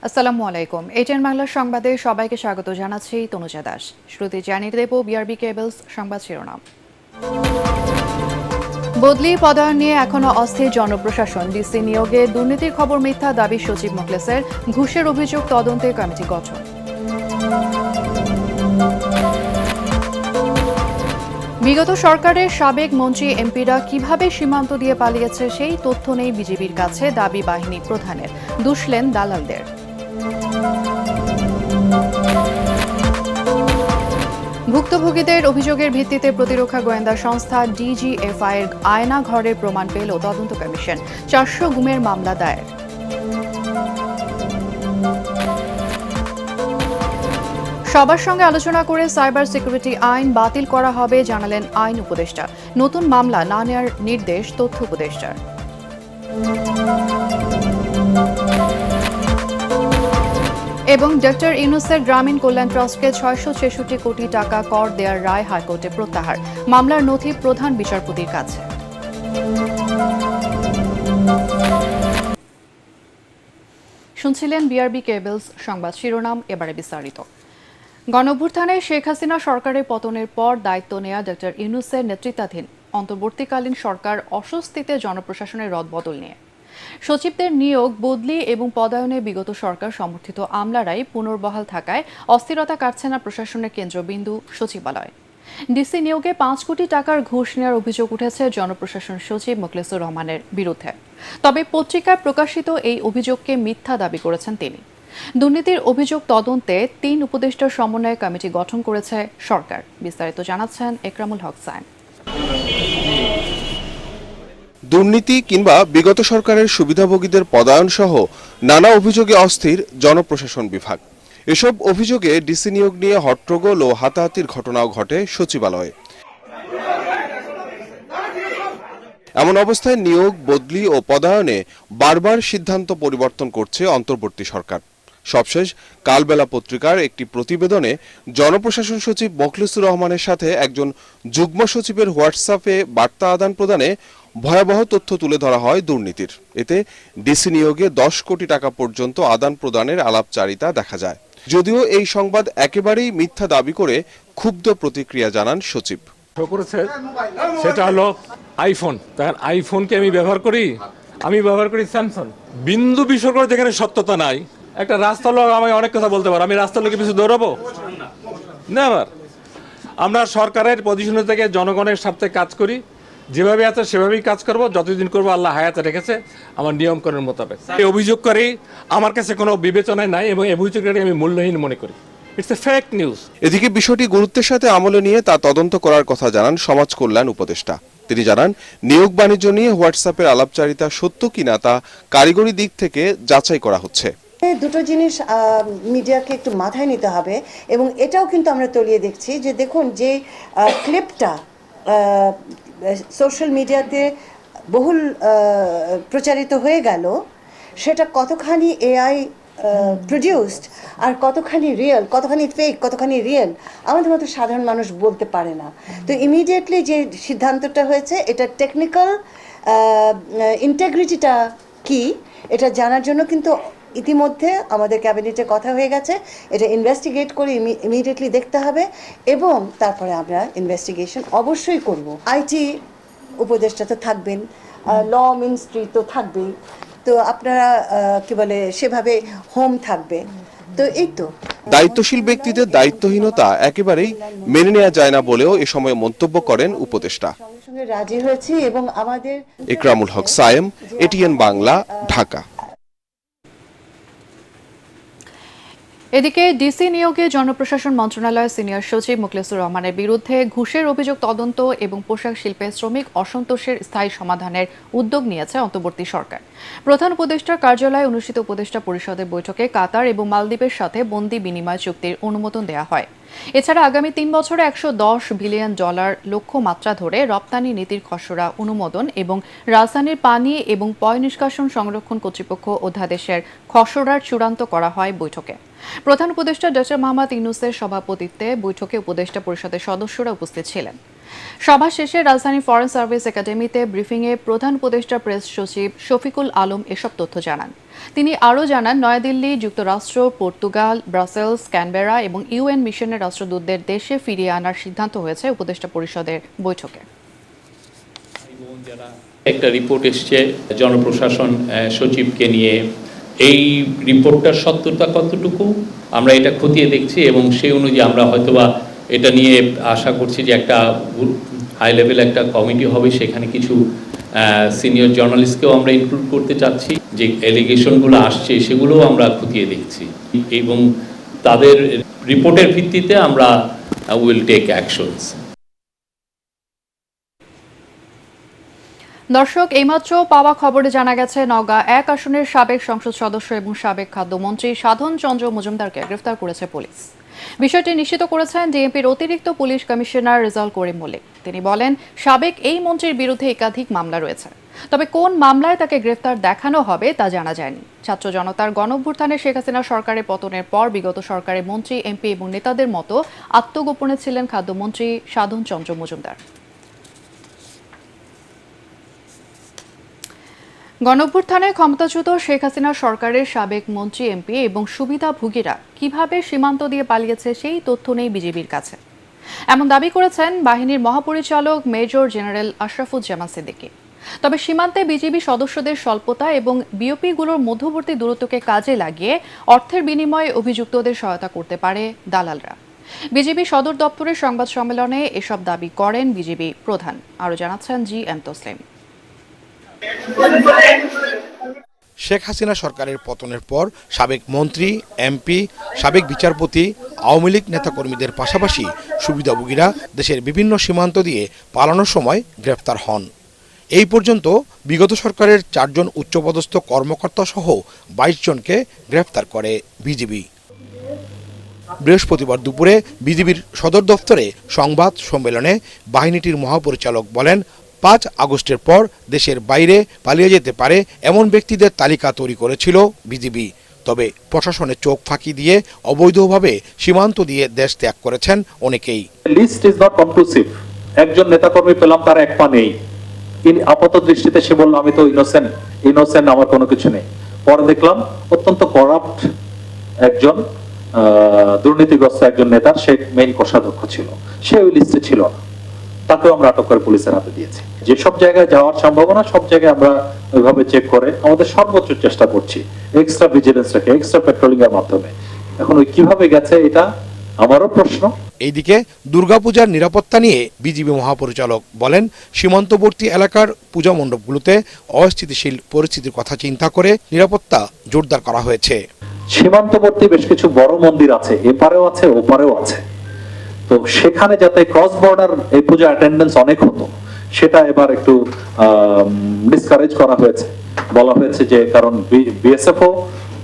আসসালামু আলাইকুম। এটিএন বাংলার সংবাদে সবাইকে স্বাগত জানাচ্ছি তনুজা দাস। শুরুতে জানিয়ে দেব বিআরবি কেবলস সংবাদ শিরোনাম। বদলি পদায়ন নিয়ে এখনো অস্থির জনপ্রশাসন। ডিসি নিয়োগে দুর্নীতির খবর মিথ্যা দাবি সচিব মোখলেসের। ঘুষের অভিযোগ তদন্তে কমিটি গঠন। বিগত সরকারের সাবেক মন্ত্রী এমপিরা কিভাবে সীমান্ত দিয়ে পালিয়েছে সেই তথ্য নেই বিজেপির কাছে, দাবি বাহিনী প্রধানের। দুষলেন দালালদের। ভুক্তভোগীদের অভিযোগের ভিত্তিতে প্রতিরক্ষা গোয়েন্দা সংস্থা ডিজিএফআই এর আয়না ঘরের প্রমাণ পেল তদন্ত কমিশন। 400 গুমের মামলা দায়ের। সবার সঙ্গে আলোচনা করে সাইবার সিকিউরিটি আইন বাতিল করা হবে জানালেন আইন উপদেষ্টা। নতুন মামলা না নেওয়ার নির্দেশ তথ্য উপদেষ্টার। এবং ডক্টর ইউনূসের গ্রামীণ কল্যাণ ট্রাস্টকে 666 কোটি টাকা কর দেওয়ার রায় হাইকোর্টে প্রত্যাহার। মামলার নথি প্রধান বিচারপতির কাছে। শুনছিলেন বিআরবি কেবলস সংবাদ শিরোনাম, এবারে বিস্তারিত। গণঅভ্যুত্থানে শেখ হাসিনা সরকারের পতনের পর দায়িত্ব নেয়া ডক্টর ইউনূসের নেতৃত্বাধীন অন্তর্বর্তীকালীন সরকার অস্বস্তিতে জনপ্রশাসনের রদবদল নিয়ে। সচিবদের নিয়োগ, বদলি এবং পদায়নে বিগত সরকার সমর্থিত আমলারাই পুনর্বহাল থাকায় অস্থিরতা কাটছে না প্রশাসনের কেন্দ্রবিন্দু সচিবালয়। ডিসি নিয়োগে 5 কোটি টাকার ঘুষ নেওয়ার অভিযোগ উঠেছে জনপ্রশাসন সচিব মোখলেসুর রহমানের বিরুদ্ধে। তবে পত্রিকায় প্রকাশিত এই অভিযোগকে মিথ্যা দাবি করেছেন তিনি। দুর্নীতির অভিযোগ তদন্তে 3 উপদেষ্টার সমন্বয়ে কমিটি গঠন করেছে সরকার। বিস্তারিত জানাচ্ছেন একরামুল হক সায়েম। দুর্নীতি কিংবা বিগত সরকারের সুবিধাভোগীদের পদায়ন সহ নানা অভিযোগে অস্থির জনপ্রশাসন বিভাগ। এসব অভিযোগে ডিসি নিয়োগ নিয়ে হট্টগোল ও হাতাহাতির ঘটনাও ঘটে সচিবালয়ে। এমন অবস্থায় নিয়োগ, বদলি ও পদায়নে বারবার সিদ্ধান্ত পরিবর্তন করছে অন্তর্বর্তী সরকার। সবশেষ কালবেলা পত্রিকার একটি প্রতিবেদনে জনপ্রশাসন সচিব মোখলেসুর রহমানের সাথে একজন যুগ্ম সচিবের হোয়াটসঅ্যাপে বার্তা আদান প্রদানে ভয়াবহ তথ্য তুলে ধরা হয় দুর্নীতির। এতে ডিসি নিয়োগে 10 কোটি টাকা পর্যন্ত আদান প্রদানের আলাপচারিতা দেখা যায়। যদিও এই সংবাদ একেবারেই মিথ্যা দাবি করে ক্ষুব্ধ প্রতিক্রিয়া জানান সচিব। সেটা হলো আইফোন। তখন আইফোনকে আমি ব্যবহার করি স্যামসাং। বিন্দু বিসর্গ যেখানে সত্যতা নাই। একটা রাস্তা লোক আমি অনেক কথা বলতে পারো, আমি রাস্তার লোকের পিছু দৌড়াবো না। আবার আমরা সরকারের পজিশনে থেকে জনগণের স্বার্থে কাজ করি, যেভাবে আছে সেভাবেই কাজ করব, যতদিন করবো আল্লাহ হায়াতে রেখেছে আমার নিয়মকরণের মোতাবেক। এই অভিযোগ করি, আমার কাছে কোনো বিবেচনায় নাই এবং এই অভিযোগটাকে আমি মূল্যহীন মনে করি। It's a fake news. এদিকে বিষয়টি গুরুত্বের সাথে আমলে নিয়ে তা তদন্ত করার কথা জানান সমাজ কল্যাণ উপদেষ্টা। তিনি জানান, নিয়োগ বাণিজ্য নিয়ে হোয়াটসঅ্যাপের আলাপচারিতা সত্য কিনা তা কারিগরি দিক থেকে যাচাই করা হচ্ছে। দুটো জিনিস মিডিয়াকে একটু মাথায় নিতে হবে এবং এটাও কিন্তু আমরা তলিয়ে দেখছি যে দেখুন যে ক্লিপটা সোশ্যাল মিডিয়াতে বহুল প্রচারিত হয়ে গেল, সেটা কতখানি এআই প্রডিউসড আর কতখানি রিয়েল, কতখানি ফেক, কতখানি রিয়েল আমাদের মতো সাধারণ মানুষ বলতে পারে না। তো ইমিডিয়েটলি যে সিদ্ধান্তটা হয়েছে, এটা টেকনিক্যাল ইন্টিগ্রিটিটা কি এটা জানার জন্য কিন্তু ইতিমধ্যে আমাদের ক্যাবিনেটে কথা হয়ে গেছে। এটা ইনভেস্টিগেট করে ইমিডিয়েটলি দেখতে হবে এবং তারপরে আমরা ইনভেস্টিগেশন অবশ্যই করব। আইটি উপদেষ্টা তো থাকবেন, ল মিনিস্ট্রি তো থাকবেই, তো আপনারা কি বলে সেভাবে হোম থাকবে। তো এই তো দায়িত্বশীল ব্যক্তিদের দায়িত্বহীনতা একেবারেই মেনে নেওয়া যায় না বলেও এ সময় মন্তব্য করেন উপদেষ্টা। সঙ্গে রাজি হয়েছি এবং আমাদের একরামুল হক সায়েম, এটিএন বাংলা, ঢাকা। এদিকে ডিসি নিয়োগে জনপ্রশাসন মন্ত্রণালয়ের সিনিয়র সচিব মোখলেসুর রহমানের বিরুদ্ধে ঘুষের অভিযোগ তদন্ত এবং পোশাক শিল্পের শ্রমিক অসন্তোষের স্থায়ী সমাধানের উদ্যোগ নিয়েছে অন্তর্বর্তী সরকার। প্রধান উপদেষ্টার কার্যালয়ে অনুষ্ঠিত উপদেষ্টা পরিষদের বৈঠকে কাতার এবং মালদ্বীপের সাথে বন্দি বিনিময় চুক্তির অনুমোদন দেওয়া হয়। এছাড়া আগামী 3 বছরে $110 বিলিয়ন লক্ষ্যমাত্রা ধরে রপ্তানি নীতির খসড়া অনুমোদন এবং রাজধানীর পানি এবং পয় নিষ্কাশন সংরক্ষণ কর্তৃপক্ষ অধ্যাদেশের খসড়ার চূড়ান্ত করা হয় বৈঠকে। প্রধান উপদেষ্টা ডক্টর মোহাম্মদ ইউনূসের সভাপতিত্বে বৈঠকে উপদেষ্টা পরিষদের সদস্যরা উপস্থিত ছিলেন। সভা শেষে রাজধানী ফরেন সার্ভিস একাডেমিতে ব্রিফিংয়ে প্রধান উপদেষ্টা প্রেস সচিব শফিকুল আলম এসব তথ্য জানান। তিনি আরও জানান, নয়াদিল্লি, যুক্তরাষ্ট্র, পর্তুগাল, ব্রাসেলস, ক্যানবেরা এবং ইউএন মিশনের রাষ্ট্রদূতদের দেশে ফিরিয়ে আনার সিদ্ধান্ত হয়েছে উপদেষ্টা পরিষদের বৈঠকে। একটা রিপোর্ট এসছে জনপ্রশাসন সচিবকে নিয়ে। এই রিপোর্টটার সত্যতা কতটুকু আমরা এটা খতিয়ে দেখছি এবং সেই অনুযায়ী আমরা হয়তোবা এটা নিয়ে আশা করছি যে একটা হাই লেভেল একটা কমিটি হবে, সেখানে কিছু সিনিয়র জার্নালিস্টকেও আমরা ইনক্লুড করতে চাচ্ছি। যে এলিগেশনগুলো আসছে সেগুলোও আমরা খতিয়ে দেখছি এবং তাদের রিপোর্টের ভিত্তিতে আমরা উইল টেক অ্যাকশনস। দর্শক, এইমাত্র পাওয়া খবরে জানা গেছে নওগাঁ ১ আসনের সাবেক সংসদ সদস্য এবং সাবেক খাদ্যমন্ত্রী সাধন চন্দ্র মজুমদারকে গ্রেফতার করেছে পুলিশ। বিষয়টি নিশ্চিত করেছেন ডিএমপির অতিরিক্ত পুলিশ কমিশনার রেজাউল করিম মল্লিক। তিনি বলেন, সাবেক এই মন্ত্রীর বিরুদ্ধে একাধিক মামলা রয়েছে, তবে কোন মামলায় তাকে গ্রেফতার দেখানো হবে তা জানা যায়নি। ছাত্র জনতার গণঅভ্যুত্থানে শেখ হাসিনা সরকারের পতনের পর বিগত সরকারের মন্ত্রী, এমপি এবং নেতাদের মতো আত্মগোপনে ছিলেন খাদ্যমন্ত্রী সাধন চন্দ্র মজুমদার। গণঅভ্যুত্থানে ক্ষমতাচ্যুত শেখ হাসিনা সরকারের সাবেক মন্ত্রী, এমপি এবং সুবিধাভোগীরা কিভাবে সীমান্ত দিয়ে পালিয়েছে সেই তথ্য নেই বিজিবির কাছে। এমন দাবি করেছেন বাহিনীর মহাপরিচালক মেজর জেনারেল আশরাফুজ্জামান সিদ্দিকী। তবে সীমান্তে বিজিবি সদস্যদের স্বল্পতা এবং বিওপিগুলোর মধ্যবর্তী দূরত্বকে কাজে লাগিয়ে অর্থের বিনিময়ে অভিযুক্তদের সহায়তা করতে পারে দালালরা। বিজিবি সদর দপ্তরের সংবাদ সম্মেলনে এসব দাবি করেন বিজিবি প্রধান। আরও জানাচ্ছেন জি.এম. তসলিম। শেখ হাসিনা সরকারের পতনের পর সাবেক মন্ত্রী, এমপি, সাবেক বিচারপতি, আওয়ামী লীগ নেতাকর্মীদের পাশাপাশি সুবিধাভোগীরা দেশের বিভিন্ন সীমান্ত দিয়ে পালানোর সময় গ্রেফতার হন। এই পর্যন্ত বিগত সরকারের 4 জন উচ্চপদস্থ কর্মকর্তা সহ 22 জনকে গ্রেফতার করে বিজিবি। বৃহস্পতিবার দুপুরে বিজিবির সদর দফতরে সংবাদ সম্মেলনে বাহিনীটির মহাপরিচালক বলেন, 5 আগস্টের পর দেশের বাইরে পালিয়ে যেতে পারে এমন ব্যক্তিদের তালিকা তৈরি করেছিল বিজিবি। তবে প্রশাসনের চোখ ফাঁকি দিয়ে অবৈধভাবে সীমান্ত দিয়ে দেশ ত্যাগ করেছেন অনেকেই। List is not conclusive. একজন নেতাকর্মী পেলাম, তার এক পা নেই। আপাত দৃষ্টিতে সে বলল, আমি তো ইনোসেন্ট, আমার কোনো কিছু নেই। পরে দেখলাম অত্যন্ত করাপ্ট একজন দুর্নীতিগ্রস্ত একজন নেতার সে মেইন কোষাধ্যক্ষ ছিল, সে ওই লিস্টে ছিল না। তাকেও আমরা আটক করে পুলিশের হাতে দিয়েছি। যেসব জায়গায় যাওয়ার সম্ভাবনা সব জায়গায় আমরা ওইভাবে চেক করে আমাদের সর্বোচ্চ চেষ্টা করছি, এক্সট্রা ভিজিলেন্স রেখে, এক্সট্রা পেট্রোলিং এর মাধ্যমে। এখন ওই কিভাবে গেছে এটা আমারও প্রশ্ন। এইদিকে দুর্গাপূজার নিরাপত্তা নিয়ে বিজিবি মহাপরিচালক বলেন, সীমান্তবর্তী এলাকার পূজা মণ্ডপগুলোতে অস্থিতিশীল পরিস্থিতির কথা চিন্তা করে নিরাপত্তা জোরদার করা হয়েছে। সীমান্তবর্তী বেশ কিছু বড় মন্দির আছে, এপারেও আছে ওপারেও আছে। তো সেখানে যাতে ক্রস বর্ডার এই পূজা অ্যাটেন্ডেন্স অনেক হতো, সেটা এবার একটু ডিসকারেজ করা হয়েছে। বলা হয়েছে যে কারণ বিএসএফও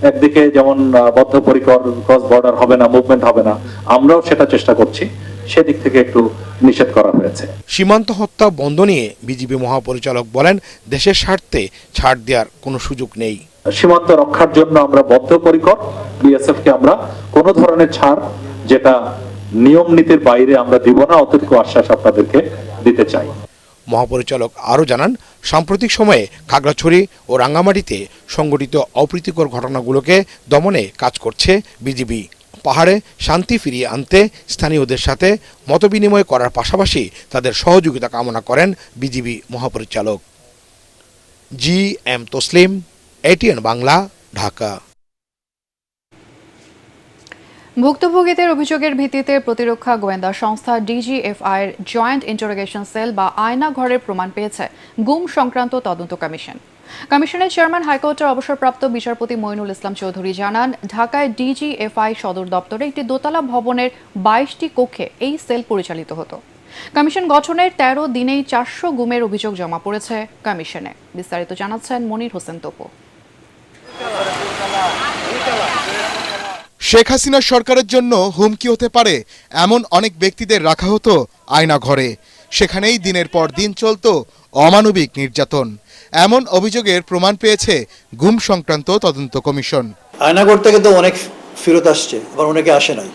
একদিকে যেমন বদ্ধপরিকর, ক্রস বর্ডার হবে না, মুভমেন্ট হবে না, আমরাও সেটা চেষ্টা করছি, সেদিক থেকে একটু নিষেধ করা হয়েছে। সীমান্ত হত্যা বন্ধ নিয়ে বিজিবি মহাপরিচালক বলেন, দেশের স্বার্থে ছাড় দেওয়ার কোনো সুযোগ নেই। সীমান্ত রক্ষার জন্য আমরা বদ্ধপরিকর। বিএসএফ কে আমরা কোনো ধরনের ছাড় যেটা নিয়ম নীতির বাইরে আমরা দিব না, অতটুকু আশ্বাস আপনাদেরকে দিতে চাই। মহাপরিচালক আরও জানান, সাম্প্রতিক সময়ে খাগড়াছড়ি ও রাঙ্গামাটিতে সংঘটিত অপ্রীতিকর ঘটনাগুলোকে দমনে কাজ করছে বিজিবি। পাহাড়ে শান্তি ফিরিয়ে আনতে স্থানীয়দের সাথে মতবিনিময় করার পাশাপাশি তাদের সহযোগিতা কামনা করেন বিজিবি মহাপরিচালক। জি.এম. তসলিম, এটিএন বাংলা, ঢাকা। ভুক্তভোগীদের অভিযোগের ভিত্তিতে প্রতিরক্ষা গোয়েন্দা সংস্থা ডিজিএফআইয়ের জয়েন্ট ইন্টারোগেশন সেল বা আয়না ঘরের প্রমাণ পেয়েছে গুম সংক্রান্ত তদন্ত কমিশন। কমিশনের চেয়ারম্যান হাইকোর্টের অবসরপ্রাপ্ত বিচারপতি মইনুল ইসলাম চৌধুরী জানান, ঢাকায় ডিজিএফআই সদর দপ্তরে একটি দোতলা ভবনের 22টি কক্ষে এই সেল পরিচালিত হতো। কমিশন গঠনের 13 দিনেই 400 গুমের অভিযোগ জমা পড়েছে কমিশনে। বিস্তারিত জানাচ্ছেন মনির হোসেন তপু। শেখ হাসিনা সরকারের জন্য হুমকি হতে পারে এমন অনেক ব্যক্তিদের রাখা হতো আয়না ঘরে। সেখানেই দিনের পর দিন চলত অমানবিক নির্যাতন। এমন অভিযোগের প্রমাণ পেয়েছে গুম সংক্রান্ত তদন্ত কমিশন। আয়নাঘর থেকে তো অনেক ফেরত আসছে, আবার অনেকে আসে নাই,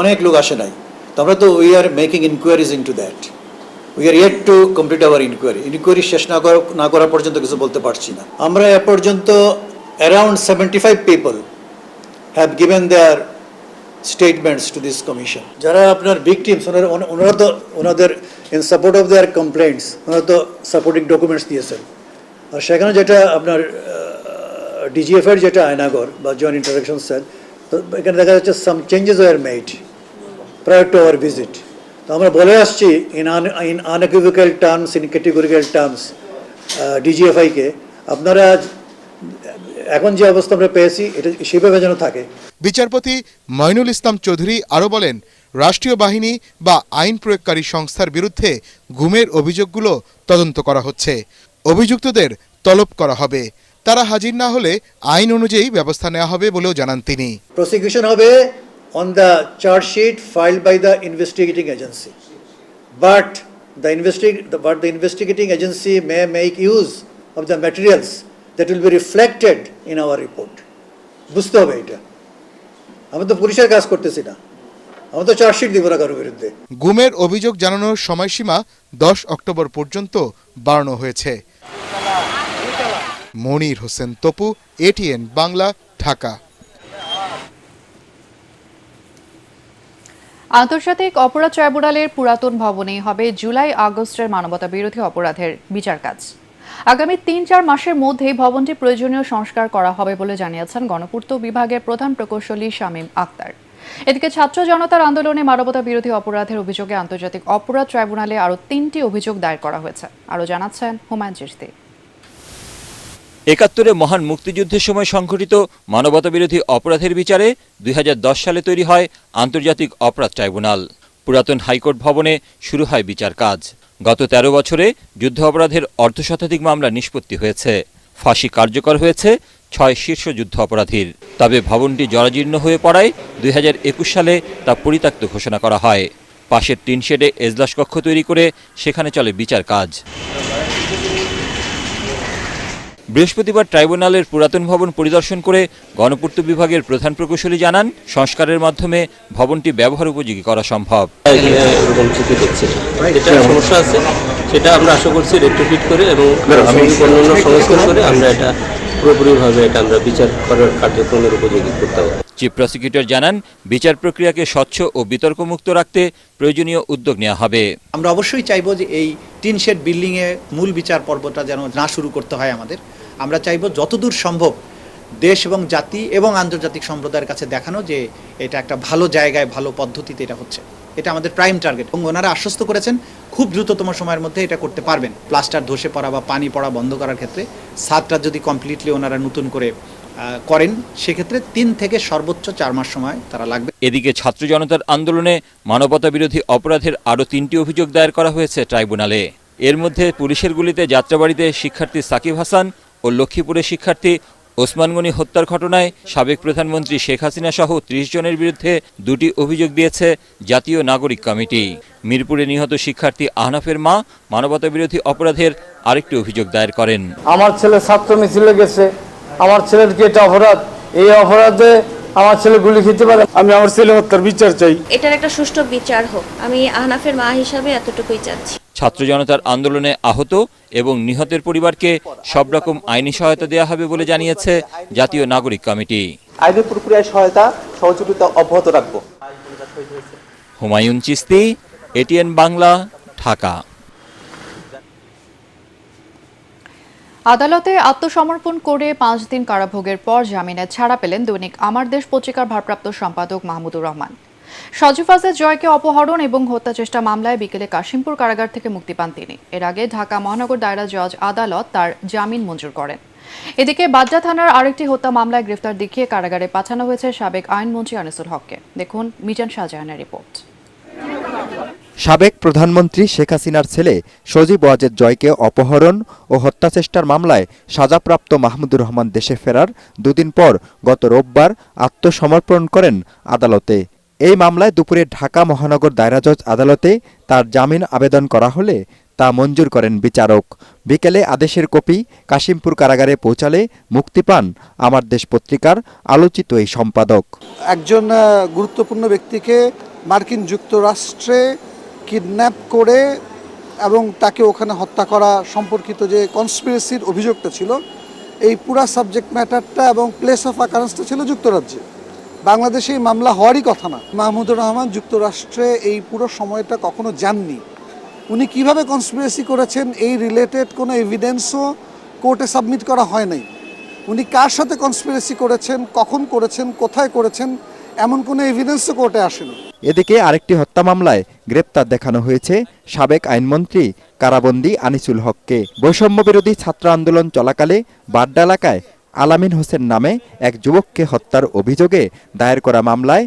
অনেক লোক আসে নাই। তো আমরা তো we are making inquiries into that. We are yet to complete our inquiry শেষ না করা পর্যন্ত কিছু বলতে পারছি না। আমরা এ পর্যন্ত around 75 people have given their statements to this commission. যারা আপনার ভিকটিমস ওনারা তো ওনাদের in support of their complaints ওনারা তো সাপোর্টিং ডকুমেন্টস দিয়েছেন। আর সেখানে যেটা আপনার ডিজিএফ এর যেটা আয়নাগর বা জয়েন্ট ইন্টারভেনশন সেল, তো এখানে দেখা যাচ্ছে some changes were made prior to our visit. তো আমরা বলে আসছি in unequivocal terms, in categorical terms ডিজিএফআইকে, আপনারা এখন যে অবস্থা আমরা পেয়েছি এটা সেভাবে যেন থাকে। বিচারপতি মঈনুল ইসলাম চৌধুরী আরও বলেন, রাষ্ট্রীয় বাহিনী বা আইন প্রয়োগকারী সংস্থার বিরুদ্ধে গুমের অভিযোগগুলো তদন্ত করা হচ্ছে। অভিযুক্তদের তলব করা হবে, তারা হাজির না হলে আইন অনুযায়ী ব্যবস্থা নেওয়া হবে বলেও জানান তিনি। প্রসিকিউশন হবে on the charge sheet filed by the investigating agency, but the investigating agency may make use of the materials that will be reflected in our report. বুঝতে হবে এটা, আমরা তো পুলিশের কাজ করতেছি না, আমরা তো চার্জশিট দিব না কারোর বিরুদ্ধে। গুমের অভিযোগ জানানোর সময়সীমা 10 অক্টোবর পর্যন্ত বাড়ানো হয়েছে। মনির হোসেন তপু, এটিএন বাংলা, ঢাকা। আন্তর্জাতিক অপরাধ ট্রাইব্যুনালের পুরাতন ভবনেই হবে জুলাই আগস্টের মানবতা বিরোধী অপরাধের বিচার কাজ। আগামী ৩-৪ মাসের মধ্যেই ভবনটি প্রয়োজনীয় সংস্কার করা হবে বলে জানিয়েছেন গণপূর্ত বিভাগের প্রধান প্রকৌশলী শামীম আক্তার। এদিকে ছাত্র জনতার আন্দোলনে মানবতা বিরোধী অপরাধের অভিযোগে আন্তর্জাতিক অপরাধ ট্রাইব্যুনালে আরও ৩টি অভিযোগ দায়ের করা হয়েছে। আরও জানাচ্ছেন হুমায়ুন চিশতি। ৭১ মহান মুক্তিযুদ্ধের সময় সংঘটিত মানবতা বিরোধী অপরাধের বিচারে ২০১০ সালে তৈরি হয় আন্তর্জাতিক অপরাধ ট্রাইব্যুনাল। পুরাতন হাইকোর্ট ভবনে শুরু হয় বিচার কাজ। গত ১৩ বছরে যুদ্ধ অপরাধের অর্ধশতাধিক মামলা নিষ্পত্তি হয়েছে। ফাঁসি কার্যকর হয়েছে ৬ শীর্ষ যুদ্ধ অপরাধীর। তবে ভবনটি জরাজীর্ণ হয়ে পড়ায় ২০২১ সালে তা পরিত্যক্ত ঘোষণা করা হয়। পাশের টিন শেডে এজলাস কক্ষ তৈরি করে সেখানে চলে বিচার কাজ। বৃহস্পতিবার ট্রাইব্যুনালের পুরাতন ভবন পরিদর্শন করে গণপূর্ত বিভাগের প্রধান প্রকৌশলী জানান, সংস্কারের মাধ্যমে ভবনটি ব্যবহার উপযোগী করা সম্ভব। যেটা সমস্যা আছে সেটা আমরা আশা করছি রেট্রোফিট করে এবং অন্যান্য সংস্কার করে আমরা এটা পুরোপুরিভাবে এটা আমরা বিচার করার কার্যক্রমের উপযোগী করতে হবে। চিফ প্রসিকিউটর জানান, বিচার প্রক্রিয়াকে স্বচ্ছ ও বিতর্কমুক্ত রাখতে প্রয়োজনীয় উদ্যোগ নেওয়া হবে। আমরা অবশ্যই চাইবো যে এই টিন শেড বিল্ডিংয়ে মূল বিচার পর্বটা যেন না শুরু করতে হয় আমাদের। আমরা চাইবো যতদূর সম্ভব দেশ এবং জাতি এবং আন্তর্জাতিক সম্প্রদায়ের কাছে দেখানো যে এটা একটা ভালো জায়গায় ভালো পদ্ধতিতে এটা হচ্ছে। এটা আমাদের প্রাইম টার্গেট এবং ওনারা আশ্বস্ত করেছেন খুব দ্রুততম সময়ের মধ্যে এটা করতে পারবেন। প্লাস্টার ধসে পড়া বা পানি পড়া বন্ধ করার ক্ষেত্রে ছাদটা যদি কমপ্লিটলি ওনারা নতুন করে করেন সেক্ষেত্রে 3 থেকে সর্বোচ্চ 4 মাস সময় তারা লাগবে। এদিকে ছাত্র জনতার আন্দোলনে মানবতা বিরোধী অপরাধের আরও 3টি অভিযোগ দায়ের করা হয়েছে ট্রাইব্যুনালে। এর মধ্যে পুলিশের গুলিতে যাত্রাবাড়িতে শিক্ষার্থী সাকিব হাসান ও লক্ষ্মীপুরের শিক্ষার্থী ওসমান গনি হত্যার ঘটনায় সাবেক প্রধানমন্ত্রী শেখ হাসিনা সহ 30 জনের বিরুদ্ধে 2টি অভিযোগ দিয়েছে জাতীয় নাগরিক কমিটি। মিরপুরে নিহত শিক্ষার্থী আহনাফের মা মানবতা বিরোধী অপরাধের আরেকটি অভিযোগ দায়ের করেন। আমার ছেলে ছাত্র মিছিলে গেছে, আমার ছেলের কি এটা অপরাধ? এই অপরাধে আমার ছেলে গুলি খেতে পারে? আমি আমার ছেলে হত্যার বিচার চাই। এটার একটা সুষ্ঠু বিচার হোক, আমি আহনাফের মা হিসাবে এতটুকুই চাচ্ছি। ছাত্র জনতার আন্দোলনে আহত এবং নিহতের পরিবারকে সব রকম আইনি সহায়তা দেওয়া হবে বলে জানিয়েছে জাতীয় নাগরিক কমিটি। আইনি প্রক্রিয়ায় সহায়তা সহযোগিতা অব্যাহত রাখব। হুমায়ুন চিশতি, এটিএন বাংলা, ঢাকা। আদালতে আত্মসমর্পণ করে 5 দিন কারাভোগের পর জামিনে ছাড়া পেলেন দৈনিক আমার দেশ পত্রিকার ভারপ্রাপ্ত সম্পাদক মাহমুদুর রহমান। সজীব আজের জয়কে অপহরণ এবং হত্যা চেষ্টা মামলায় বিকেলে কাশিমপুর কারাগার থেকে মুক্তি পান তিনি। এর আগে ঢাকা মহানগর দায়রা জজ আদালত তার জামিন মঞ্জুর করেন। এদিকে বাড্ডা থানার আরেকটি হত্যা মামলায় গ্রেফতার দেখিয়ে কারাগারে পাঠানো হয়েছে সাবেক আইনমন্ত্রী আনিসুল হককে। দেখুন মিজান শাহজাহানের রিপোর্ট। সাবেক প্রধানমন্ত্রী শেখ হাসিনার ছেলে সজীব ওয়াজেদ জয়কে অপহরণ ও হত্যাচেষ্টার মামলায় সাজাপ্রাপ্ত মাহমুদুর রহমান দেশে ফেরার 2 দিন পর গত রোববার আত্মসমর্পণ করেন আদালতে। এই মামলায় দুপুরে ঢাকা মহানগর দায়রা জজ আদালতে তার জামিন আবেদন করা হলে তা মঞ্জুর করেন বিচারক। বিকেলে আদেশের কপি কাশিমপুর কারাগারে পৌঁছালে মুক্তি পান আমার দেশ পত্রিকার আলোচিত এই সম্পাদক। একজন গুরুত্বপূর্ণ ব্যক্তিকে মার্কিন যুক্তরাষ্ট্রে কিডন্যাপ করে এবং তাকে ওখানে হত্যা করা সম্পর্কিত যে কনস্পিরেসির অভিযোগটা ছিল, এই পুরা সাবজেক্ট ম্যাটারটা এবং প্লেস অফ অ্যাকারেন্সটা ছিল যুক্তরাজ্যে। বাংলাদেশে এই মামলা হওয়ারই কথা না। মাহমুদুর রহমান যুক্তরাষ্ট্রে এই পুরো সময়টা কখনো যাননি। উনি কিভাবে কনস্পিরেসি করেছেন এই রিলেটেড কোনো এভিডেন্সও কোর্টে সাবমিট করা হয় নাই। উনি কার সাথে কনস্পিরেসি করেছেন, কখন করেছেন, কোথায় করেছেন, এমন কোনো এভিডেন্সও কোর্টে আসেনি। এদিকে আরেকটি হত্যা মামলায় গ্রেপ্তার দেখানো হয়েছে সাবেক আইনমন্ত্রী কারাবন্দী আনিসুল হককে। বৈষম্য বিরোধী ছাত্র আন্দোলন চলাকালে বাড্ডা এলাকায় আলামিন হোসেন নামে এক যুবককে হত্যার অভিযোগে দায়ের করা মামলায়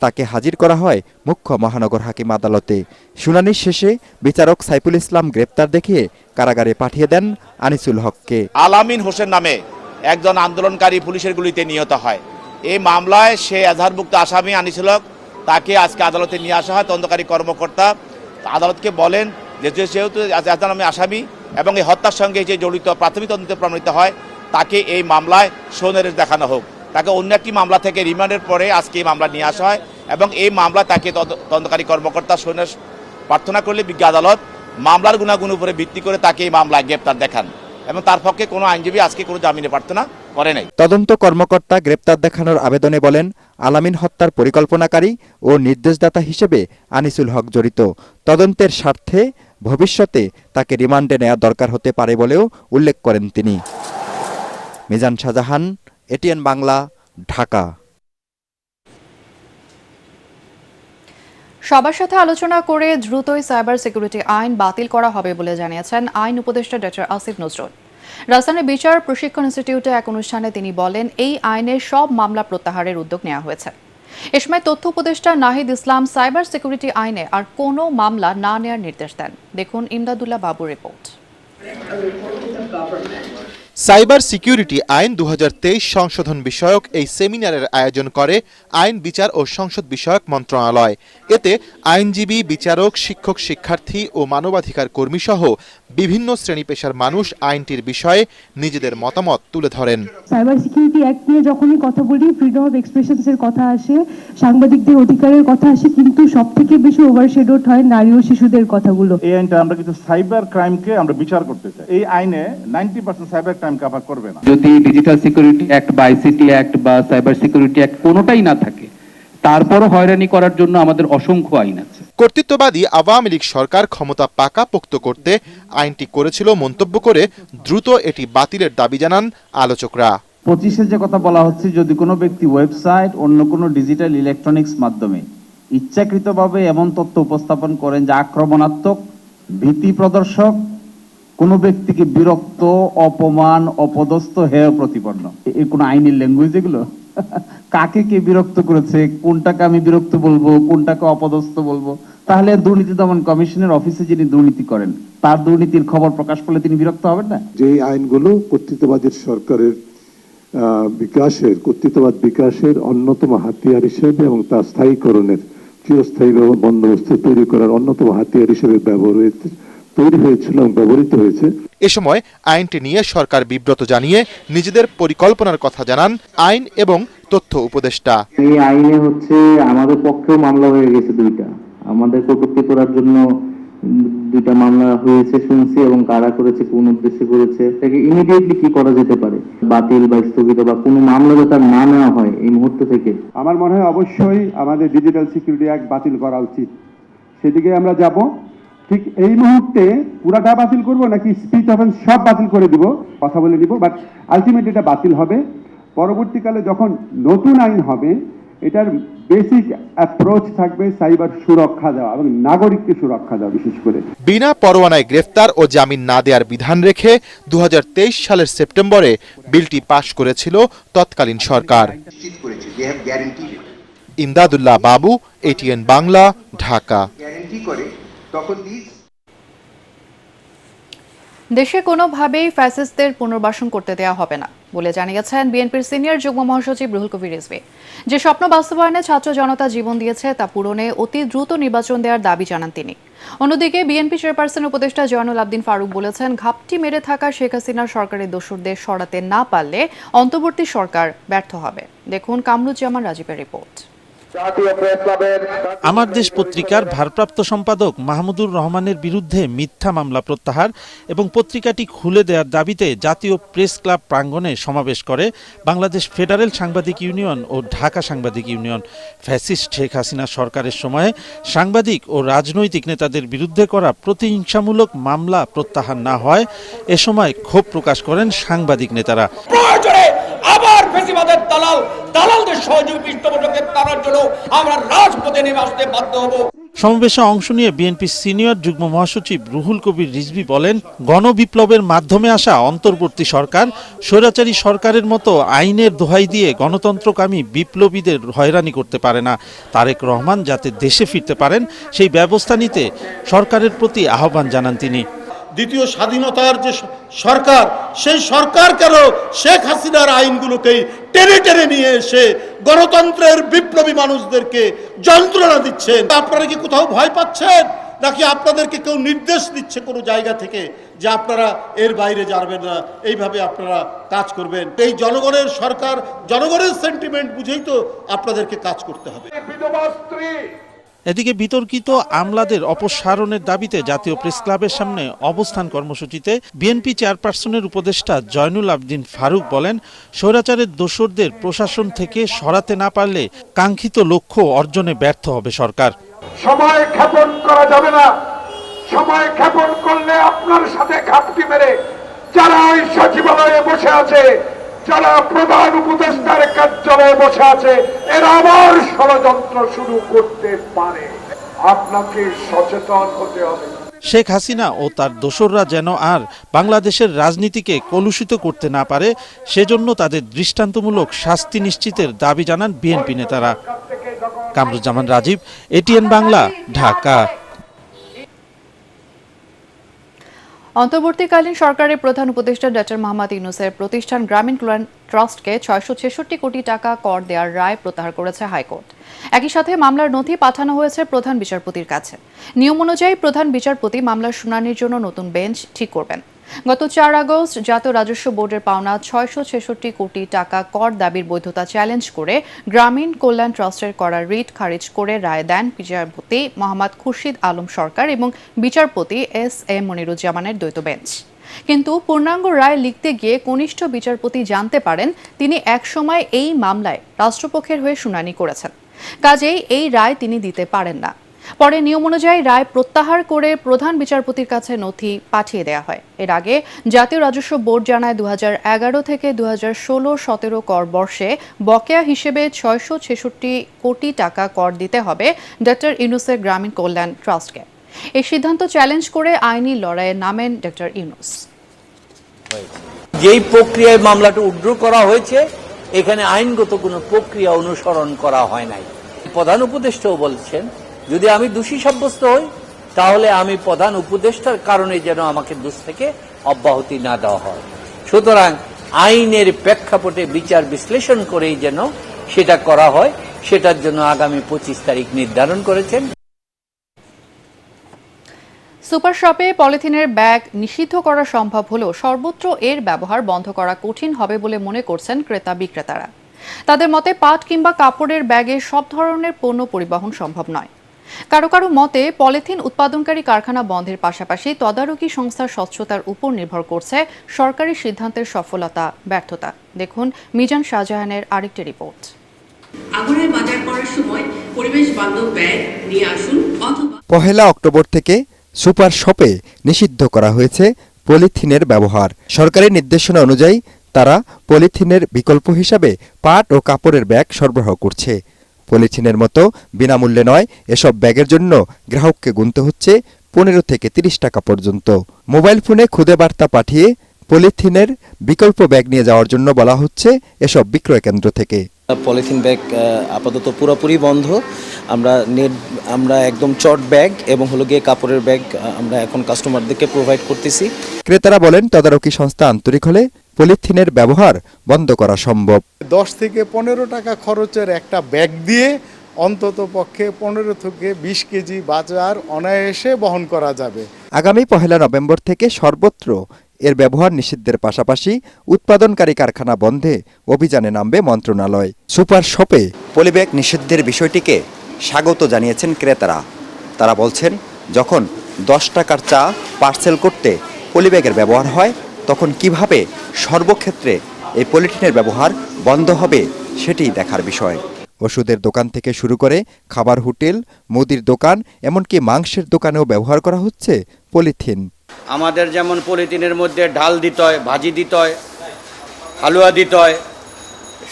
তাকে হাজির করা হয় মুখ্য মহানগর হাকিম আদালতে। শুনানির শেষে বিচারক সাইফুল ইসলাম গ্রেপ্তার দেখিয়ে কারাগারে পাঠিয়ে দেন আনিসুল হককে। আলামিন হোসেন নামে একজন আন্দোলনকারী পুলিশের গুলিতে নিহত হয়। এই মামলায় সে এজাহারভুক্ত আসামি আনিসুল হক, তাকে আজকে আদালতে নিয়ে আসা হয়। তদন্তকারী কর্মকর্তা আদালতকে বলেন যে যেহেতু নামে আসামি এবং এই হত্যার সঙ্গে যে জড়িত প্রাথমিক তদন্তে প্রমাণিত হয়, তাকে এই মামলায় সৌনিবেশ দেখানো হোক। তাকে অন্য একটি মামলা থেকে রিমান্ডের পরে আজকে এই মামলা নিয়ে আসা হয় এবং এই মামলা তাকে তদন্তকারী কর্মকর্তা সৌনিবেশ প্রার্থনা করলে বিজ্ঞ আদালত মামলার গুণাগুণ উপরে ভিত্তি করে তাকে এই মামলায় গ্রেপ্তার দেখান এবং তার পক্ষে কোনো আইনজীবী আজকে কোনো জামিনে প্রার্থনা করে নাই। তদন্ত কর্মকর্তা গ্রেপ্তার দেখানোর আবেদনে বলেন, আলামিন হত্যার পরিকল্পনাকারী ও নির্দেশদাতা হিসেবে আনিসুল হক জড়িত। তদন্তের স্বার্থে ভবিষ্যতে তাকে রিমান্ডে নেওয়া দরকার হতে পারে বলেও উল্লেখ করেন তিনি। মিজান শাহজাহান, এটিএন বাংলা, ঢাকা। সবার সাথে আলোচনা করে দ্রুতই সাইবার সিকিউরিটি আইন বাতিল করা হবে বলে জানিয়েছেন আইন উপদেষ্টা ডক্টর আসিফ নজরুল। রাজধানীর বিচার প্রশিক্ষণ ইনস্টিটিউটে এক অনুষ্ঠানে তিনি বলেন, এই আইনের সব মামলা প্রত্যাহারের উদ্যোগ নেওয়া হয়েছে। এ সময় তথ্য উপদেষ্টা নাহিদ ইসলাম সাইবার সিকিউরিটি আইনে আর কোনো মামলা না নেওয়ার নির্দেশ দেন। দেখুন ইমদাদুল্লাহ বাবুর রিপোর্ট। সাইবার সিকিউরিটি আইন 2023 সংশোধন বিষয়ক এই সেমিনারের আয়োজন করে আইন, বিচার ও সংসদ বিষয়ক মন্ত্রণালয়। এতে আইনজীবী, বিচারক, শিক্ষক, শিক্ষার্থী ও মানবাধিকার কর্মী সহ বিভিন্ন শ্রেণী পেশার মানুষ আইনটির বিষয়ে নিজেদের মতামত তুলে ধরেন। সাইবার সিকিউরিটি অ্যাক্ট নিয়ে যখনই কথা বলি, ফ্রিডম অফ এক্সপ্রেশনস এর কথা আসে, সাংবাদিকদের অধিকারের কথা আসে, কিন্তু সবথেকে বেশি ওভারশেডোড হয় নারী ও শিশুদের কথাগুলো। এই আইনটা আমরা কিন্তু সাইবার ক্রাইমকে আমরা বিচার করতে চাই। এই আইনে 90% সাইবার ক্রাইম কভার করবে না। যদি ডিজিটাল সিকিউরিটি অ্যাক্ট বা আইসিটি অ্যাক্ট বা সাইবার সিকিউরিটি অ্যাক্ট কোনোটাই না থাকে, তারপরও হয়রানি করার জন্য আমাদের অসংখ্য আইন আছে। কর্তৃত্ববাদী আওয়ামী লীগ সরকার ক্ষমতা পাকাপোক্ত করতে আইনটি করেছিল মন্তব্য করে দ্রুত এটি বাতিলের দাবি জানান আলোচকরা। 25-এ যে কথা বলা হচ্ছে, যদি কোনো ব্যক্তি ওয়েবসাইট, অন্য কোনো ডিজিটাল ইলেকট্রনিক্স মাধ্যমে ইচ্ছাকৃতভাবে এমন তথ্য উপস্থাপন করেন যা আক্রমণাত্মক, ভীতি প্রদর্শক, কোনো ব্যক্তিকে বিরক্ত, অপমান, অপদস্থ, হেয় প্রতিপন্ন, এই কোন আইনের ল্যাঙ্গুয়েজ এগুলো? কাকে কে বিরক্ত করেছে, কোনটাকে আমি বিরক্ত বলবো, কোনটাকে অপদস্থ বলবো? তাহলে দুর্নীতি দমন কমিশনের অফিসে যিনি দুর্নীতি করেন, তার দুর্নীতির খবর প্রকাশ করলে তিনি বিরক্ত হবেন না? যে আইনগুলো কর্তৃত্ববাদী সরকারের কর্তৃত্ববাদ বিকাশের অন্যতম হাতিয়ার হিসেবে এবং তার স্থায়ীকরণের চিরস্থায়ী বন্দোবস্ত তৈরি করার অন্যতম হাতিয়ার হিসেবে তৈরি হয়েছিল এবং ব্যবহৃত হয়েছে। এ সময় আইনটি নিয়ে সরকার বিব্রত জানিয়ে নিজেদের পরিকল্পনার কথা জানান আইন এবং তথ্য উপদেষ্টা। এই আইনে হচ্ছে আমাদের পক্ষেও মামলা হয়ে গেছে দুইটা, আমাদের কটূক্তি করার জন্য দুইটা মামলা হয়েছে শুনছি, এবং কারা করেছে, কোন উদ্দেশ্যে করেছে, তাকে ইমিডিয়েটলি কি করা যেতে পারে, বাতিল বা স্থগিত বা কোনো মামলা যাতে না নেওয়া হয় এই মুহূর্ত থেকে। আমার মনে হয় অবশ্যই আমাদের ডিজিটাল সিকিউরিটি অ্যাক্ট বাতিল করা উচিত, সেদিকে আমরা যাব। ঠিক এই মুহূর্তে পুরাটা বাতিল করব নাকি স্পিচ অফেন্স সব বাতিল করে দিব, কথা বলে দিব, বাট আলটিমেটলি এটা বাতিল হবে। পরবর্তীকালে যখন নতুন আইন হবে, এটার বেসিক অ্যাপ্রোচ থাকবে সাইবার সুরক্ষা দেওয়া এবং নাগরিককে সুরক্ষা দেওয়া। বিশেষ করে বিনা পরোয়ানায় গ্রেফতার ও জামিন না দেওয়ার বিধান রেখে 2023 সালের সেপ্টেম্বরে বিলটি পাশ করেছিল তৎকালীন সরকার। ইমদাদুল্লাহ বাবু, এটিএন বাংলা, ঢাকা। দেশে কোনোভাবেই ফ্যাসিস্টদের পুনর্বাসন করতে দেওয়া হবে না বলে জানিয়েছেন বিএনপির সিনিয়র যুগ্ম মহাসচিব রুহুল কবির রিজভী। যে স্বপ্ন বাস্তবায়নে ছাত্র জনতা জীবন দিয়েছে তা পূরণে অতি দ্রুত নির্বাচন দেওয়ার দাবি জানান তিনি। অন্যদিকে বিএনপি চেয়ারপারসন উপদেষ্টা জয়নুল আবদিন ফারুক বলেছেন, ঘাপটি মেরে থাকা শেখ হাসিনার সরকারের দোসরদের সরাতে না পারলে অন্তর্বর্তী সরকার ব্যর্থ হবে। দেখুন কামরুজ্জামান রাজীবের রিপোর্ট। আমার দেশ পত্রিকার ভারপ্রাপ্ত সম্পাদক মাহমুদুর রহমানের বিরুদ্ধে মিথ্যা মামলা প্রত্যাহার এবং পত্রিকাটি খুলে দেওয়ার দাবিতে জাতীয় প্রেস ক্লাব প্রাঙ্গণে সমাবেশ করে বাংলাদেশ ফেডারেল সাংবাদিক ইউনিয়ন ও ঢাকা সাংবাদিক ইউনিয়ন। ফ্যাসিস্ট শেখ হাসিনা সরকারের সময়ে সাংবাদিক ও রাজনৈতিক নেতাদের বিরুদ্ধে করা প্রতিহিংসামূলক মামলা প্রত্যাহার না হয় এ সময় ক্ষোভ প্রকাশ করেন সাংবাদিক নেতারা। আবার ফ্যাসিবাদের দালালদের সহযোগী পৃষ্ঠপোষকদের তাড়ানোর জন্য আমরা রাজপথে নেমে আসতে বাধ্য হব। সমাবেশে অংশ নিয়ে বিএনপির সিনিয়র যুগ্ম মহাসচিব রুহুল কবির রিজভী বলেন, গণবিপ্লবের মাধ্যমে আসা অন্তর্বর্তী সরকার স্বৈরাচারী সরকারের মতো আইনের দোহাই দিয়ে গণতন্ত্রকামী বিপ্লবীদের হয়রানি করতে পারে না। তারেক রহমান যাতে দেশে ফিরতে পারেন সেই ব্যবস্থা নিতে সরকারের প্রতি আহ্বান জানান তিনি। দ্বিতীয় স্বাধীনতার যে সরকার, সেই সরকার কেন শেখ হাসিনার আইনগুলোকেই টেনে টেনে নিয়ে এসে গণতন্ত্রের বিপ্লবী মানুষদেরকে যন্ত্রণা দিচ্ছেন? আপনারা কি কোথাও ভয় পাচ্ছেন, নাকি আপনাদেরকে কেউ নির্দেশ দিচ্ছে কোনো জায়গা থেকে যে আপনারা এর বাইরে যাবেন না, এইভাবে আপনারা কাজ করবেন? এই জনগণের সরকার, জনগণের সেন্টিমেন্ট বুঝেই তো আপনাদেরকে কাজ করতে হবে। এদিকে বিতর্কিত আমলাদের অপসারণের দাবিতে জাতীয় প্রেস ক্লাবের সামনে অবস্থান কর্মসূচিতে বিএনপি চেয়ারপারসনের উপদেষ্টা জয়নুল আবদিন ফারুক বলেন, স্বৈরাচারের দোসরদের প্রশাসন থেকে সরাতে না পারলে কাঙ্ক্ষিত লক্ষ্য অর্জনে ব্যর্থ হবে সরকার। সময় ক্ষেপণ করা যাবে না। সময় ক্ষেপণ করলে আপনার সাথে ঘাপটি মেরে যারা ওই সচিবালয়ে বসে আছে, যারা প্রধান উপদেষ্টার কার্যালয়ে বসে আছে, এরা আবার ষড়যন্ত্র শুরু করতে পারে। আপনাকে সচেতন হতে হবে। শেখ হাসিনা ও তার দোসররা যেন আর বাংলাদেশের রাজনীতিকে কলুষিত করতে না পারে, সেজন্য তাদের দৃষ্টান্তমূলক শাস্তি নিশ্চিতের দাবি জানান বিএনপি নেতারা। কামরুজ্জামান রাজীব, এটিএন বাংলা, ঢাকা। অন্তর্বর্তীকালীন সরকারের প্রধান উপদেষ্টা ডক্টর মোহাম্মদ ইউনূসের প্রতিষ্ঠান গ্রামীণ কল্যাণ ট্রাস্টকে ৬৬৬ কোটি টাকা কর দেওয়ার রায় প্রত্যাহার করেছে হাইকোর্ট। একই সাথে মামলার নথি পাঠানো হয়েছে প্রধান বিচারপতির কাছে। নিয়ম অনুযায়ী প্রধান বিচারপতি মামলার শুনানির জন্য নতুন বেঞ্চ ঠিক করবেন। গত ৪ আগস্ট জাতীয় রাজস্ব বোর্ডের পাওনা ৬৬৬ কোটি টাকা কর দাবির বৈধতা চ্যালেঞ্জ করে গ্রামীণ কল্যাণ ট্রাস্টের করা রিট খারিজ করে রায় দেন বিচারপতি মোহাম্মদ খুরশিদ আলম সরকার এবং বিচারপতি এস.এম. মনিরুজ্জামানের দ্বৈত বেঞ্চ। কিন্তু পূর্ণাঙ্গ রায় লিখতে গিয়ে কনিষ্ঠ বিচারপতি জানতে পারেন তিনি একসময় এই মামলায় রাষ্ট্রপক্ষের হয়ে শুনানি করেছেন, কাজেই এই রায় তিনি দিতে পারেন না। পরে নিয়ম অনুযায়ী রায় প্রত্যাহার করে প্রধান বিচারপতির কাছে নথি পাঠিয়ে দেওয়া হয়। এর আগে জাতীয় রাজস্ব বোর্ড জানায় ২০১১ থেকে ২০১৬-১৭ কর বর্ষে বকেয়া হিসেবে ৬৬৬ কোটি টাকা কর দিতে হবে ডক্টর ইউনূসের গ্রামীণ কল্যাণ ট্রাস্টকে। এই সিদ্ধান্ত চ্যালেঞ্জ করে আইনি লড়াইয়ে নামেন ডক্টর ইউনূস। যেই প্রক্রিয়ায় মামলাটা উইথড্র করা হয়েছে, এখানে আইনগত কোনো প্রক্রিয়া অনুসরণ করা হয় নাই। প্রধান উপদেষ্টাও বলছেন যদি আমি দোষী সাব্যস্ত হই তাহলে আমি প্রধান উপদেষ্টার কারণে যেন আমাকে দোষ থেকে অব্যাহতি না দেওয়া হয়। সুতরাং আইনের প্রেক্ষাপটে বিচার বিশ্লেষণ করেই যেন সেটা করা হয়, সেটার জন্য আগামী ২৫ তারিখ নির্ধারণ করেছেন। সুপার শপে পলিথিনের ব্যাগ নিষিদ্ধ করা সম্ভব হলেও সর্বত্র এর ব্যবহার বন্ধ করা কঠিন হবে বলে মনে করছেন ক্রেতা বিক্রেতারা। তাদের মতে পাট কিংবা কাপড়ের ব্যাগে সব ধরনের পণ্য পরিবহন সম্ভব নয়। কারো কারো মতে পলিথিন উৎপাদনকারী কারখানা বন্ধের পাশাপাশি তদারকি সংস্থার স্বচ্ছতার উপর নির্ভর করছে সরকারি সিদ্ধান্তের সফলতা ব্যর্থতা। দেখুন মিজান শাহজাহানের আরেকটি রিপোর্ট। আগুনের বাজার করার সময় পরিবেশ বান্ধব ব্যাগ নিয়ে আসুন অথবা ১ অক্টোবর থেকে সুপার শপে নিষিদ্ধ করা হয়েছে পলিথিনের ব্যবহার। সরকারি নির্দেশনা অনুযায়ী তারা পলিথিনের বিকল্প হিসাবে পাট ও কাপড়ের ব্যাগ সরবরাহ করছে। পলিথিনের মতো বিনামূল্যে নয়, এসব ব্যাগের জন্য গ্রাহককে গুনতে হচ্ছে ১৫ থেকে ৩০ টাকা পর্যন্ত। মোবাইল ফোনে খুদে বার্তা পাঠিয়ে পলিথিনের বিকল্প ব্যাগ নিয়ে যাওয়ার জন্য বলা হচ্ছে এসব বিক্রয় কেন্দ্র থেকে। পলিথিন ব্যাগ আপাতত পুরোপুরি বন্ধ। আমরা একদম চট ব্যাগ এবং হলো গিয়ে কাপড়ের ব্যাগ আমরা এখন কাস্টমারদেরকে প্রোভাইড করতেছি। ক্রেতারা বলেন তদারকি সংস্থা আন্তরিক হলে পলিথিনের ব্যবহার বন্ধ করা সম্ভব। ১০ থেকে ১৫ টাকা খরচের একটা ব্যাগ দিয়ে অন্তত পক্ষে ১৫ থেকে ২০ কেজি বাজার অনায়াসে বহন করা যাবে। আগামী ১ নভেম্বর থেকে সর্বত্র এর ব্যবহার নিষিদ্ধের পাশাপাশি উৎপাদনকারী কারখানা বন্ধে অভিযানে নামবে মন্ত্রণালয়। সুপার শপে পলিব্যাগ নিষিদ্ধের বিষয়টিকে স্বাগত জানিয়েছেন ক্রেতারা। তারা বলছেন, যখন 10 টাকার চা পার্সেল করতে পলিব্যাগের ব্যবহার হয়, তখন কিভাবে সর্বক্ষেত্রে এই পলিথিনের ব্যবহার বন্ধ হবে সেটিই দেখার বিষয়। ওষুধের দোকান থেকে শুরু করে খাবার হোটেল, মুদির দোকান, এমনকি মাংসের দোকানেও ব্যবহার করা হচ্ছে পলিথিন। আমাদের যেমন পলিথিনের মধ্যে ডাল দিতে হয়, ভাজি দিতে হয়, হালুয়া দিতে হয়,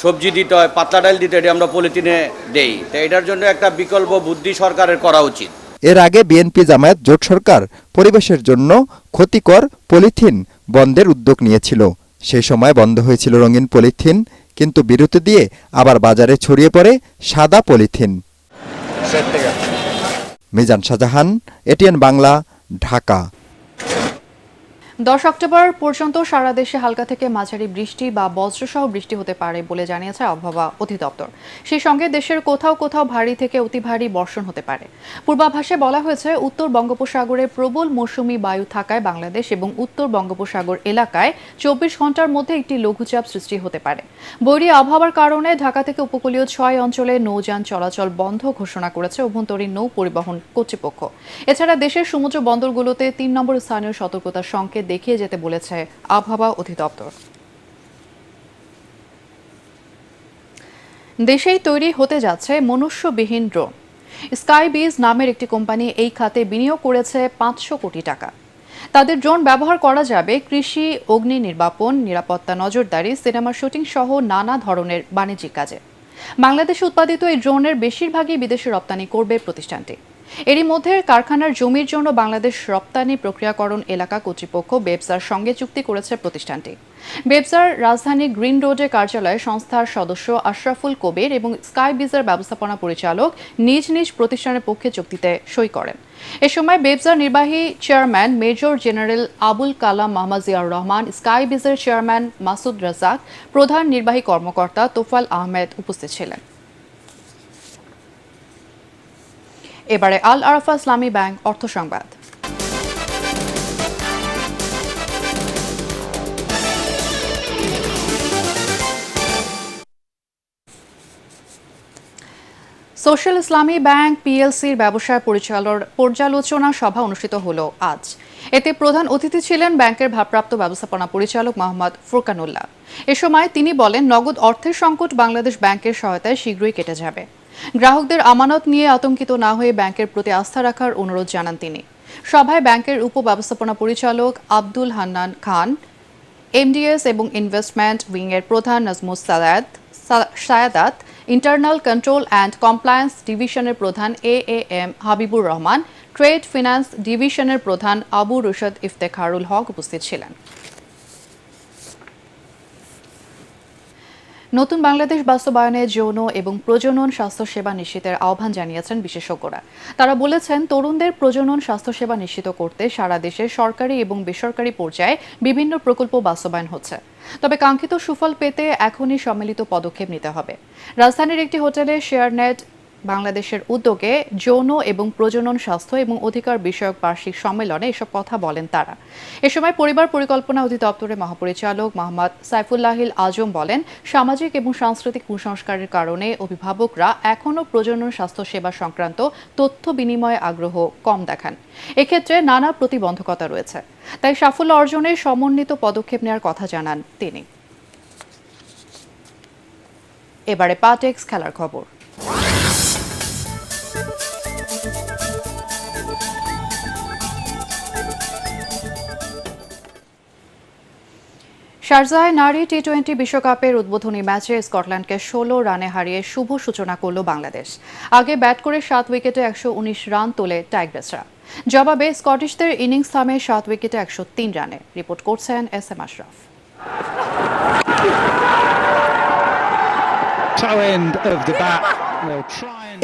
সবজি দিতে হয়, পাতলা ডাল দিতে হয়, এটা আমরা পলিথিনে দেই। তো এটার জন্য একটা বিকল্প বুদ্ধি সরকারের করা উচিত। এর আগে বিএনপি জামায়াত জোট সরকার পরিবেশের জন্য ক্ষতিকর পলিথিন বন্ধের উদ্যোগ নিয়েছিল। সেই সময় বন্ধ হয়েছিল রঙিন পলিথিন, কিন্তু বিরতি দিয়ে আবার বাজারে ছড়িয়ে পড়ে সাদা polythene. Mizan Shahjahan, ATN Bangla, Dhaka. 10 October পর্যন্ত সারা দেশে হালকা থেকে মাঝারি বৃষ্টি বা বজ্রসহ বৃষ্টি হতে পারে বলে জানিয়েছে আবহাওয়া অধিদপ্তর। সেই সঙ্গে দেশের কোথাও কোথাও ভারী থেকে অতি ভারী বর্ষণ হতে পারে। পূর্বাভাসে বলা হয়েছে, উত্তর বঙ্গোপসাগরে প্রবল মৌসুমী বায়ু থাকায় বাংলাদেশ এবং উত্তর বঙ্গোপসাগর এলাকায় 24 ঘন্টার মধ্যে একটি লঘুচাপ সৃষ্টি হতে পারে। বৈরী আবহাওয়ার কারণে ঢাকা থেকে উপকূলীয় 6 অঞ্চলে নৌযান চলাচল বন্ধ ঘোষণা করেছে অভ্যন্তরীণ নৌ পরিবহন কর্তৃপক্ষ। এছাড়া দেশের সমুদ্র বন্দরগুলোতে 3 নম্বর স্থানীয় সতর্কতার সংকেত দেখিয়ে যেতে বলেছে আবহাওয়া অধিদপ্তর। দেশেই তৈরি হতে যাচ্ছে মনুষ্যবিহীন ড্রোন। স্কাইবিজ নামের একটি কোম্পানি এই খাতে বিনিয়োগ করেছে 500 কোটি টাকা। তাদের ড্রোন ব্যবহার করা যাবে কৃষি, অগ্নি নির্বাপন, নিরাপত্তা, নজরদারি, সিনেমার শুটিং সহ নানা ধরনের বাণিজ্যিক কাজে। বাংলাদেশে উৎপাদিত এই ড্রোনের বেশিরভাগই বিদেশে রপ্তানি করবে প্রতিষ্ঠানটি। এরই মধ্যে কারখানার জমির জন্য বাংলাদেশ রপ্তানি প্রক্রিয়াকরণ এলাকা কর্তৃপক্ষ বেবসার সঙ্গে চুক্তি করেছে প্রতিষ্ঠানটি। বেবসার রাজধানী গ্রিন রোডে কার্যালয়ে সংস্থার সদস্য আশরাফুল কবির এবং স্কাইবিজের ব্যবস্থাপনা পরিচালক নিজ নিজ প্রতিষ্ঠানের পক্ষে চুক্তিতে সই করেন। এ সময় বেবসার নির্বাহী chairman major general Abul Kalam Mohammad Ziaur Rahman, স্কাইবিজের chairman Masud Razzak, প্রধান নির্বাহী কর্মকর্তা তোফাল আহমেদ উপস্থিত ছিলেন। এবারে আল আরাফা ইসলামী ব্যাংক অর্থ সংবাদ। সোশ্যাল ইসলামী ব্যাংক পিএলসির ব্যবসায় পর্যালোচনা সভা অনুষ্ঠিত হলো আজ। এতে প্রধান অতিথি ছিলেন ব্যাংকের ভারপ্রাপ্ত ব্যবস্থাপনা পরিচালক মোহাম্মদ ফুরকানুল্লাহ। এ সময় তিনি বলেন, নগদ অর্থের সংকট বাংলাদেশ ব্যাংকের সহায়তায় শীঘ্রই কেটে যাবে। গ্রাহকদের আমানত নিয়ে আতঙ্কিত না হয়ে ব্যাংকের প্রতি আস্থা রাখার অনুরোধ জানান তিনি। সভায় ব্যাংকের উপব্যবস্থাপনা পরিচালক আব্দুল হান্নান খান, এমডিএস এবং ইনভেস্টমেন্ট উইংয়ের প্রধান Nazmus Sadat, internal control and compliance ডিভিশনের প্রধান AM Habibur Rahman, trade finance ডিভিশনের প্রধান আবু রুশদ ইফতেখারুল হক উপস্থিত ছিলেন। নতুন বাংলাদেশ বাস্তবায়নে যৌন এবং প্রজনন স্বাস্থ্যসেবা নিশ্চিতের আহ্বান জানিয়েছেন বিশেষজ্ঞরা। তারা বলেছেন, তরুণদের প্রজনন স্বাস্থ্যসেবা নিশ্চিত করতে সারা দেশে সরকারি এবং বেসরকারি পর্যায়ে বিভিন্ন প্রকল্প বাস্তবায়ন হচ্ছে। তবে কাঙ্ক্ষিত সুফল পেতে এখনই সম্মিলিত পদক্ষেপ নিতে হবে। রাজধানীর একটি হোটেলে শেয়ারনেট বাংলাদেশের উদ্যোগে যৌন এবং প্রজনন স্বাস্থ্য এবং অধিকার বিষয়ক বার্ষিক সম্মেলনে এসব কথা বলেন তারা। এ সময় পরিবার পরিকল্পনা অধিদপ্তরের মহাপরিচালক মোহাম্মদ সাইফুল্লাহিল আজম বলেন, সামাজিক এবং সাংস্কৃতিক কুসংস্কারের কারণে অভিভাবকরা এখনও প্রজনন স্বাস্থ্য সেবা সংক্রান্ত তথ্য বিনিময়ে আগ্রহ কম দেখান। এক্ষেত্রে নানা প্রতিবন্ধকতা রয়েছে। তাই সাফল্য অর্জনে সমন্বিত পদক্ষেপ নেওয়ার কথা জানান তিনি। এবারে পাটেক্স খেলার খবর। শারজায় নারী টি-20 বিশ্বকাপের উদ্বোধনী ম্যাচে স্কটল্যান্ডকে 16 রানে হারিয়ে শুভ সূচনা করল বাংলাদেশ। আগে ব্যাট করে 7 উইকেটে 119 রান তোলে টাইগ্রেসরা। জবাবে স্কটিশদের ইনিংস থামে 7 উইকেটে 103 রানে। রিপোর্ট করছেন SM আশরাফ।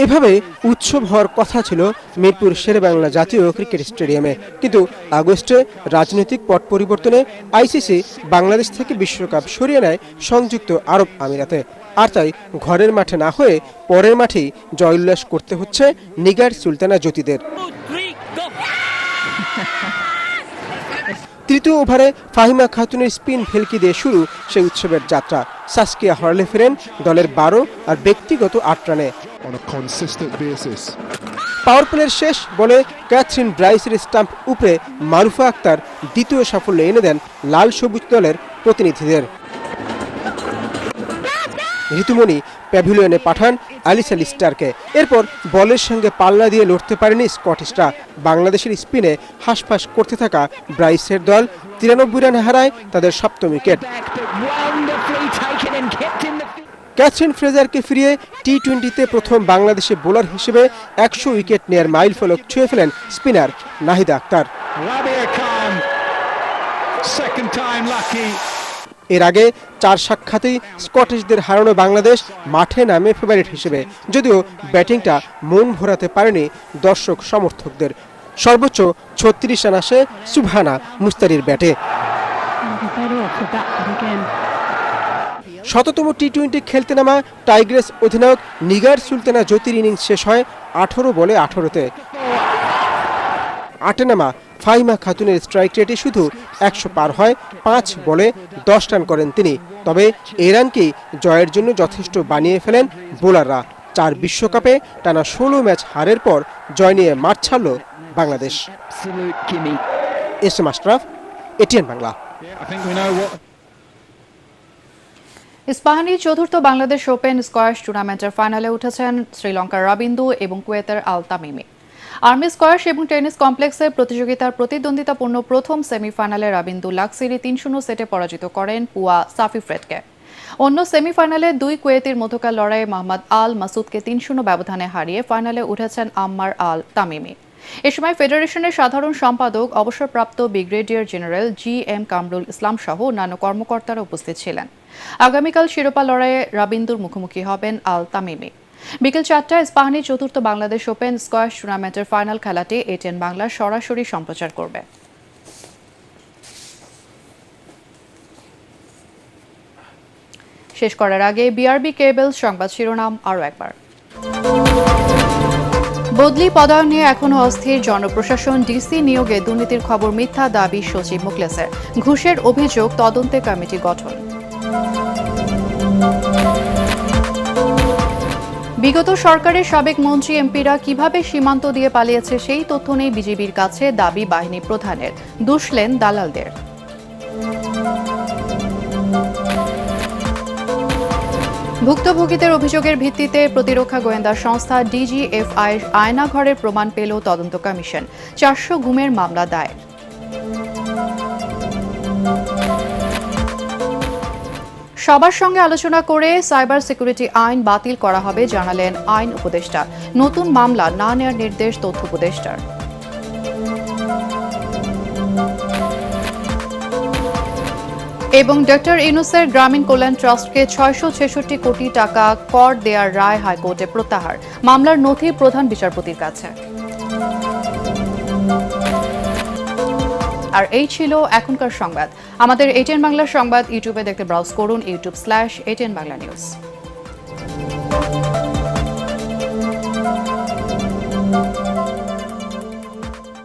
এভাবে উৎসব হওয়ার কথা ছিল মিরপুর শেরেবাংলা জাতীয় ক্রিকেট স্টেডিয়ামে, কিন্তু আগস্টে রাজনৈতিক পট পরিবর্তনে আইসিসি বাংলাদেশ থেকে বিশ্বকাপ সরিয়ে নেয় সংযুক্ত আরব আমিরাতে। আর তাই ঘরের মাঠে না হয়ে পরের মাঠেই জয়োল্লাস করতে হচ্ছে নিগার সুলতানা জ্যোতিদের। তৃতীয় ওভারে ফাহিমা খাতুনের স্পিন ভেলকি দিয়ে শুরু সেই উৎসবের যাত্রা। সাসকিয়া হরলে ফেরেন দলের 12 আর ব্যক্তিগত 8 রানে। পাওয়ার প্লের শেষ বলে ক্যাথরিন ব্রাইসের স্টাম্প উপরে মারুফা আক্তার দ্বিতীয় সাফল্য এনে দেন লাল সবুজ দলের প্রতিনিধিদের। ঋতুমণি প্যাভিলিয়নে পাঠান আলিসা লিস্টারকে। এরপর বলের সঙ্গে পাল্লা দিয়ে লড়তে পারেনি স্কটিশরা। বাংলাদেশের স্পিনে হাঁসফাঁস করতে থাকা ব্রাইসের দল 93 রানে হারায় তাদের সপ্তম উইকেট। ক্যাথরিন ফ্রেজারকে ফিরিয়ে টি-20তে প্রথম বাংলাদেশি বোলার হিসেবে 100 উইকেট নেয়ার মাইল ফলক ছুঁয়ে ফেলেন স্পিনার নাহিদা আক্তার। এর আগে 4 সাক্ষাতেই স্কটিশদের হারানো বাংলাদেশ মাঠে নামে ফেভারিট হিসেবে, যদিও ব্যাটিংটা মন ভরাতে পারেনি দর্শক সমর্থকদের। সর্বোচ্চ 36 রান আসে সুবহানা মুস্তারির ব্যাটে। ১৭তম টি-20 খেলতে নামা টাইগ্রেস অধিনায়ক নিগার সুলতানা জ্যোতির ইনিংস শেষ হয় 18 বলে 18তে। 8 নামা ফাহিমা খাতুনের স্ট্রাইক রেটে শুধু 100 পার হয়। 5 বলে 10 রান করেন তিনি। তবে এই রানকেই জয়ের জন্য যথেষ্ট বানিয়ে ফেলেন বোলাররা। 4 বিশ্বকাপে টানা 16 ম্যাচ হারের পর জয় নিয়ে মাঠ ছাড়ল Bangladesh. S M Ashraf, ATN Bangla. Ispahani চতুর্থ বাংলাদেশ ওপেন স্কোয়াশ টুর্নামেন্টের ফাইনালে উঠেছেন শ্রীলঙ্কার রাবিন্দু এবং কুয়েতের আল তামিমি। আর্মি স্কোয়াশ এবং টেনিস কমপ্লেক্সে প্রতিযোগিতার প্রতিদ্বন্দ্বিতাপূর্ণ প্রথম সেমিফাইনালে রাবিন্দু লাক্সিরি 3-0 সেটে পরাজিত করেন পুয়া সাফিফ্রেডকে। অন্য সেমিফাইনালে 2 কুয়েতির মধ্যকার লড়াইয়ে মোহাম্মদ আল মাসুদকে 3-0 ব্যবধানে হারিয়ে ফাইনালে উঠেছেন আম্মার আল তামিমি। এ সময় ফেডারেশনের সাধারণ সম্পাদক অবসরপ্রাপ্ত brigadier general GM Kamrul Islam সহ অন্যান্য কর্মকর্তারা উপস্থিত ছিলেন। আগামীকাল শিরোপা লড়াইয়ে রাবিন্দুর মুখোমুখি হবেন আল তামিমি। বিকেল 4টায় ইস্পাহানি চতুর্থ বাংলাদেশ ওপেন স্কোয়াশ টুর্নামেন্টের ফাইনাল খেলাটি এটিএন বাংলা সরাসরি সম্প্রচার করবে। শেষ করার আগে বিআরবি কেবলস সংবাদ শিরোনাম আরও একবার। বদলি পদায়ন নিয়ে এখনো অস্থির জনপ্রশাসন। ডিসি নিয়োগে দুর্নীতির খবর মিথ্যা দাবি সচিব মুখলেসের। ঘুষের অভিযোগ তদন্তে কমিটি গঠন। বিগত সরকারের সাবেক মন্ত্রী এমপিরা কিভাবে সীমান্ত দিয়ে পালিয়েছে সেই তথ্য নেই বিজিবির কাছে, দাবি বাহিনী প্রধানের। দুষলেন দালালদের। ভুক্তভোগীদের অভিযোগের ভিত্তিতে প্রতিরক্ষা গোয়েন্দা সংস্থা DGFI আয়নাঘরের প্রমাণ পেল তদন্ত কমিশন। 400 গুমের মামলা দায়ের। সবার সঙ্গে আলোচনা করে সাইবার সিকিউরিটি আইন বাতিল করা হবে জানালেন আইন উপদেষ্টা। নতুন মামলা না নেওয়ার নির্দেশ তথ্য উপদেষ্টার। এবং ডক্টর ইউনূসের গ্রামীণ কল্যাণ ট্রাস্টকে 666 কোটি টাকা কর দেওয়ার রায় হাইকোর্টে প্রত্যাহার। মামলার নথি প্রধান বিচারপতির কাছে। আর এই ছিল এখনকার সংবাদ। আমাদের এটিএন বাংলা সংবাদ ইউটিউবে দেখতে ব্রাউজ করুন youtube/ATN Bangla News।